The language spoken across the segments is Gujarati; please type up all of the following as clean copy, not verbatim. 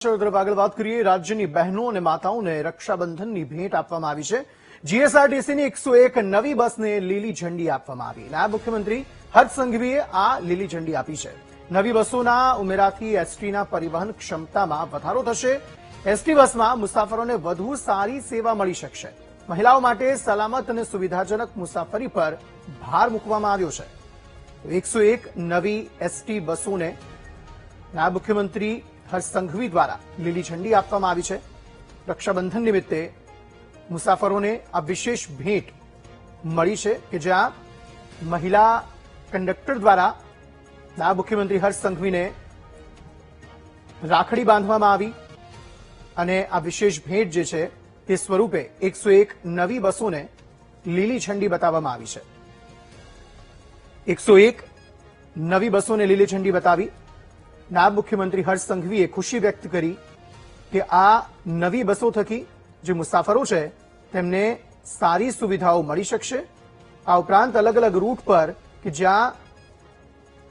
તરફ આગળ વાત કરીએ, રાજ્યની બહેનો અને માતાઓને રક્ષાબંધનની ભેટ આપવામાં આવી છે। જીએસઆરટીસીની 101 નવી બસને લીલી ઝંડી આપવામાં આવી। નાયબ મુખ્યમંત્રી હર્ષ સંઘવીએ આ લીલી ઝંડી આપી છે। નવી બસોના ઉમેરાથી એસટીના પરિવહન ક્ષમતામાં વધારો થશે। એસટી બસમાં મુસાફરોને વધુ સારી સેવા મળી શકશે। મહિલાઓ માટે સલામત અને સુવિધાજનક મુસાફરી પર ભાર મૂકવામાં આવ્યો છે। 101 નવી એસટી બસોને નાયબ મુખ્યમંત્રી હર્ષ સંઘવી દ્વારા લીલી ઝંડી આપવામાં આવી છે। રક્ષાબંધન નિમિત્તે મુસાફરોને આ વિશેષ ભેટ મળી છે કે જ્યાં મહિલા કંડક્ટર દ્વારા નાયબ મુખ્યમંત્રી હર્ષ સંઘવીને રાખડી બાંધવામાં આવી અને આ વિશેષ ભેટ જે છે તે સ્વરૂપે 101 નવી બસોને લીલી ઝંડી બતાવવામાં આવી છે। 101 નવી બસોને લીલી ઝંડી બતાવી નાયબ મુખ્યમંત્રી હર્ષ સંઘવીએ ખુશી વ્યક્ત કરી કે આ નવી બસો થકી જે મુસાફરો છે તેમને સારી સુવિધાઓ મળી શકશે। આ ઉપરાંત અલગ અલગ રૂટ પર કે જ્યાં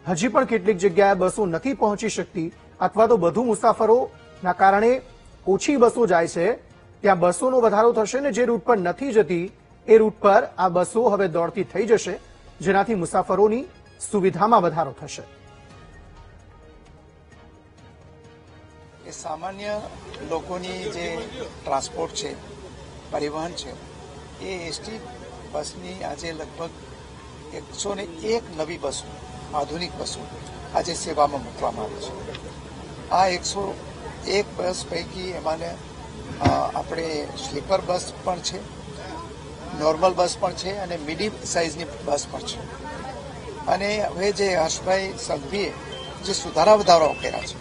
હજી પણ કેટલીક જગ્યાએ બસો નથી પહોંચી શકતી અથવા તો વધુ મુસાફરોના કારણે ઓછી બસો જાય છે ત્યાં બસોનો વધારો થશે ને જે રૂટ પર નથી જતી એ રૂટ પર આ બસો હવે દોડતી થઈ જશે જેનાથી મુસાફરોની સુવિધામાં વધારો થશે। सामान्य लोगोनी जे ट्रांसपोर्ट है परिवहन है ये एसटी बसनी आज लगभग 101 नवी बसों आधुनिक बसों आज सेवा में मूकवामां आवी छे। आ 101 बस पैकी एमाने आपणे स्लीपर बस पण छे, नॉर्मल बस पण छे अने मीडियम साइजनी बस पण छे। अने हवे जे हर्षभाई संघवीए जे सुधारा वधाराओ कर्या छे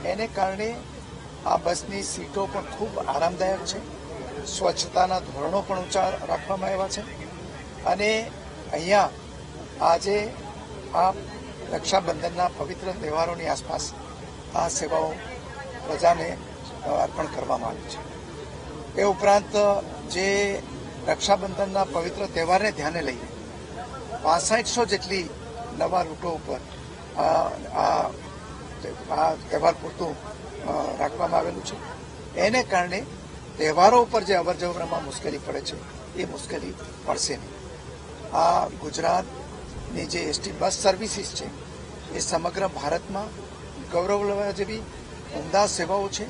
एने कारणे आ बसनी सीटो पण खूब आरामदायक छे। स्वच्छताना धोरणो पण ऊंचा राखवामां आव्या छे अने अहींया आजे आ रक्षाबंधनना पवित्र तहेवारोनी आसपास आ सेवाओ प्रजाने अर्पण करवामां आवी छे। ए उपरांत जे रक्षाबंधनना पवित्र तहेवारने ध्याने लईने 6500 जेटली नवा रूटो पर आ तहेवार पूरतुं राखवामां आवेलुं छे। एने कारणे तहेवारो पर जे अवरजवरमां मुश्केली पड़े छे ए मुश्केली पड़शे नहीं। आ गुजरातनी जे एसटी बस सर्विसीस छे ए समग्र भारतमां गौरव लेवा जेवी उमदा सेवाओ छे।